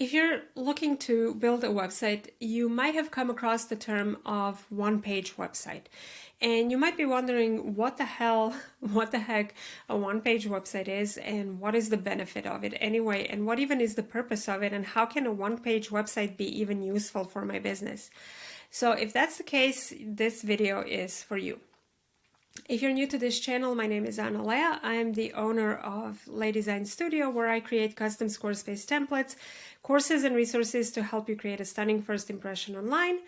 If you're looking to build a website, you might have come across the term of one-page website. And you might be wondering what the heck a one-page website is and what is the benefit of it anyway, and what even is the purpose of it, and how can a one-page website be even useful for my business? So if that's the case, this video is for you. If you're new to this channel, my name is Ana Lea. I am the owner of Lea Design Studio, where I create custom Squarespace templates, courses, and resources to help you create a stunning first impression online.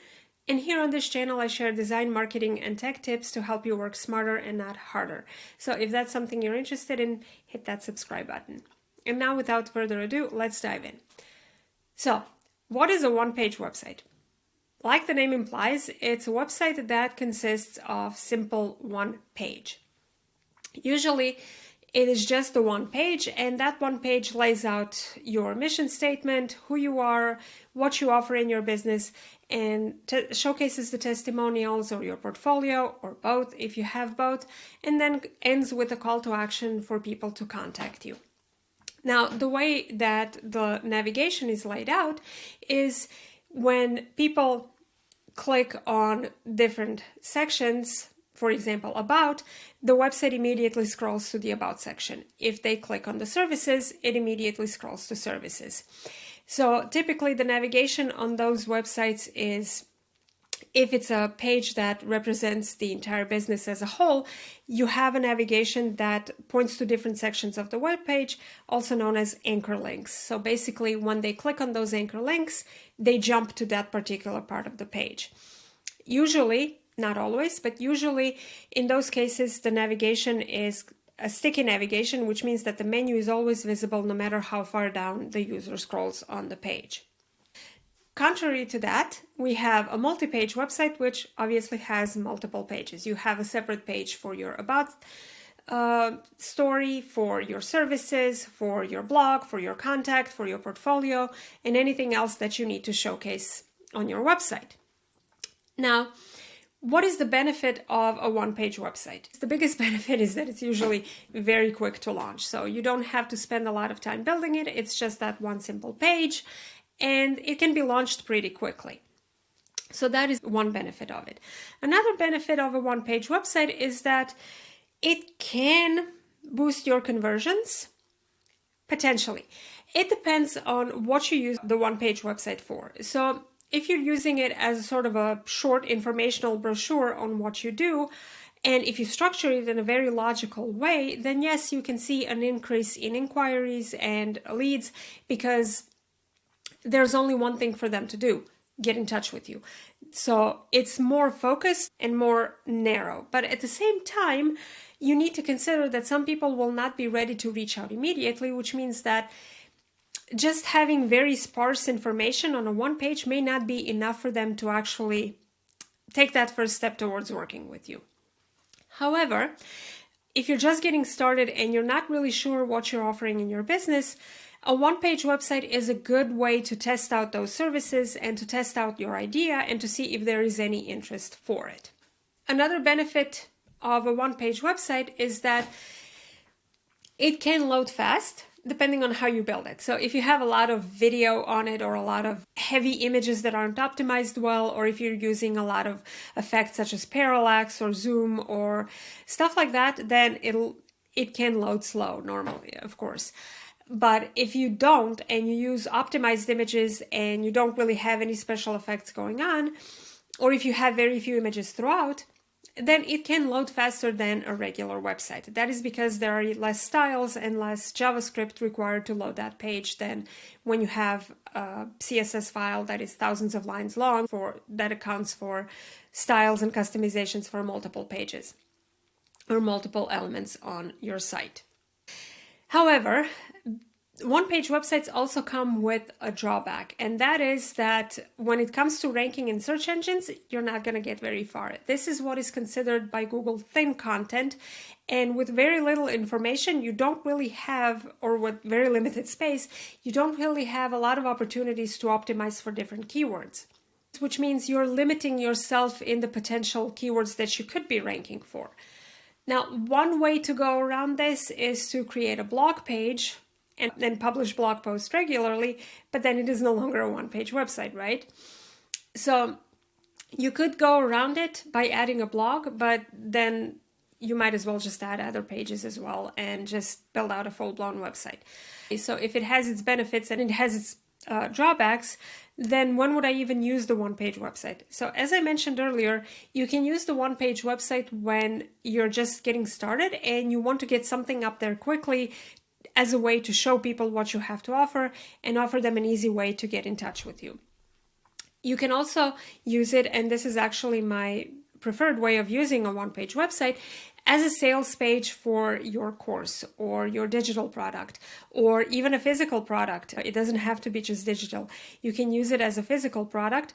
And here on this channel, I share design, marketing, and tech tips to help you work smarter and not harder. So if that's something you're interested in, hit that subscribe button. And now, without further ado, let's dive in. So, what is a one-page website? Like the name implies, it's a website that consists of simple one page. Usually, it is just the one page, and that one page lays out your mission statement, who you are, what you offer in your business, and showcases the testimonials or your portfolio, or both if you have both, and then ends with a call to action for people to contact you. Now, the way that the navigation is laid out is when people click on different sections, for example, About, the website immediately scrolls to the About section. If they click on the Services, it immediately scrolls to Services. So typically the navigation on those websites is, if it's a page that represents the entire business as a whole, you have a navigation that points to different sections of the web page, also known as anchor links. So basically, when they click on those anchor links, they jump to that particular part of the page. Usually, not always, but usually in those cases, the navigation is a sticky navigation, which means that the menu is always visible no matter how far down the user scrolls on the page. Contrary to that, we have a multi-page website, which obviously has multiple pages. You have a separate page for your About story, for your services, for your blog, for your contact, for your portfolio, and anything else that you need to showcase on your website. Now, what is the benefit of a one-page website? The biggest benefit is that it's usually very quick to launch. So you don't have to spend a lot of time building it. It's just that one simple page, and it can be launched pretty quickly. So that is one benefit of it. Another benefit of a one-page website is that it can boost your conversions, potentially. It depends on what you use the one-page website for. So if you're using it as sort of a short informational brochure on what you do, and if you structure it in a very logical way, then yes, you can see an increase in inquiries and leads, because there's only one thing for them to do: get in touch with you. So it's more focused and more narrow. But at the same time, you need to consider that some people will not be ready to reach out immediately, which means that just having very sparse information on a one page may not be enough for them to actually take that first step towards working with you. However, if you're just getting started and you're not really sure what you're offering in your business, a one-page website is a good way to test out those services and to test out your idea and to see if there is any interest for it. Another benefit of a one-page website is that it can load fast, depending on how you build it. So if you have a lot of video on it, or a lot of heavy images that aren't optimized well, or if you're using a lot of effects such as parallax or zoom or stuff like that, then it can load slow normally, of course. But if you don't, and you use optimized images and you don't really have any special effects going on, or if you have very few images throughout, then it can load faster than a regular website. That is because there are less styles and less JavaScript required to load that page than when you have a CSS file that is thousands of lines long that accounts for styles and customizations for multiple pages or multiple elements on your site. However, one-page websites also come with a drawback, and that is that when it comes to ranking in search engines, you're not going to get very far. This is what is considered by Google thin content, and with very little information, you don't really have, or with very limited space, you don't really have a lot of opportunities to optimize for different keywords, which means you're limiting yourself in the potential keywords that you could be ranking for. Now, one way to go around this is to create a blog page and then publish blog posts regularly, but then it is no longer a one-page website, right? So you could go around it by adding a blog, but then you might as well just add other pages as well and just build out a full-blown website. So if it has its benefits and it has its drawbacks, then when would I even use the one-page website? So as I mentioned earlier, you can use the one-page website when you're just getting started and you want to get something up there quickly as a way to show people what you have to offer and offer them an easy way to get in touch with you. You can also use it, and this is actually my preferred way of using a one-page website, as a sales page for your course or your digital product or even a physical product. It doesn't have to be just digital. You can use it as a physical product,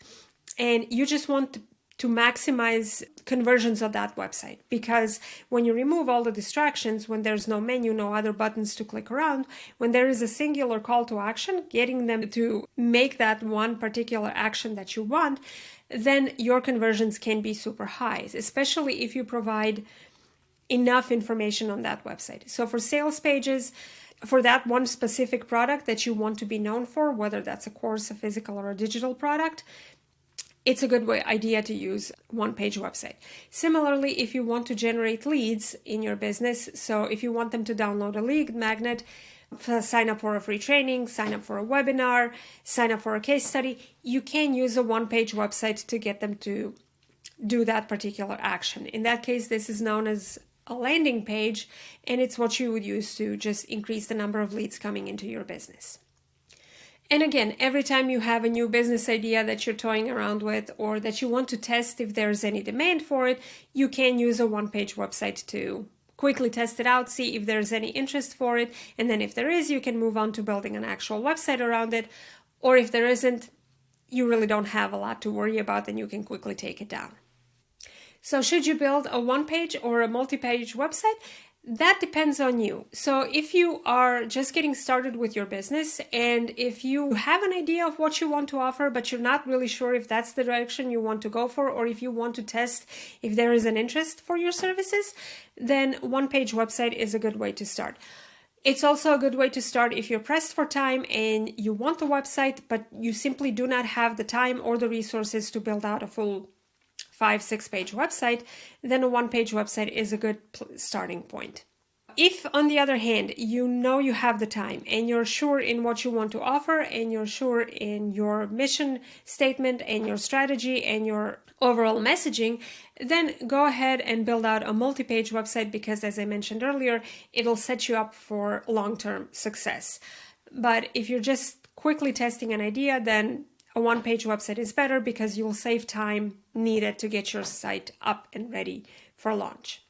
and you just want to maximize conversions of that website, because when you remove all the distractions, when there's no menu, no other buttons to click around, when there is a singular call to action, getting them to make that one particular action that you want, then your conversions can be super high, especially if you provide enough information on that website. So for sales pages, for that one specific product that you want to be known for, whether that's a course, a physical or a digital product, it's a good idea to use one-page website. Similarly, if you want to generate leads in your business, so if you want them to download a lead magnet, sign up for a free training, sign up for a webinar, sign up for a case study, you can use a one-page website to get them to do that particular action. In that case, this is known as a landing page, and it's what you would use to just increase the number of leads coming into your business. And again, every time you have a new business idea that you're toying around with or that you want to test if there's any demand for it, you can use a one-page website to quickly test it out, see if there's any interest for it, and then if there is, you can move on to building an actual website around it. Or if there isn't, you really don't have a lot to worry about, then you can quickly take it down. So should you build a one-page or a multi-page website? That depends on you. So if you are just getting started with your business and if you have an idea of what you want to offer, but you're not really sure if that's the direction you want to go for, or if you want to test if there is an interest for your services, then one-page website is a good way to start. It's also a good way to start if you're pressed for time and you want the website, but you simply do not have the time or the resources to build out a full 5-6 page website, then a one-page website is a good starting point. If, on the other hand, you know you have the time and you're sure in what you want to offer and you're sure in your mission statement and your strategy and your overall messaging, then go ahead and build out a multi-page website, because as I mentioned earlier, it'll set you up for long-term success. But if you're just quickly testing an idea, then a one-page website is better because you'll save time needed to get your site up and ready for launch.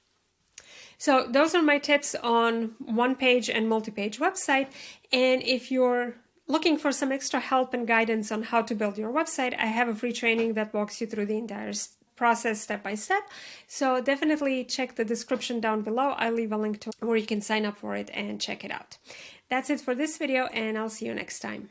So those are my tips on one-page and multi-page website. And if you're looking for some extra help and guidance on how to build your website, I have a free training that walks you through the entire process step by step. So definitely check the description down below. I'll leave a link to where you can sign up for it and check it out. That's it for this video, and I'll see you next time.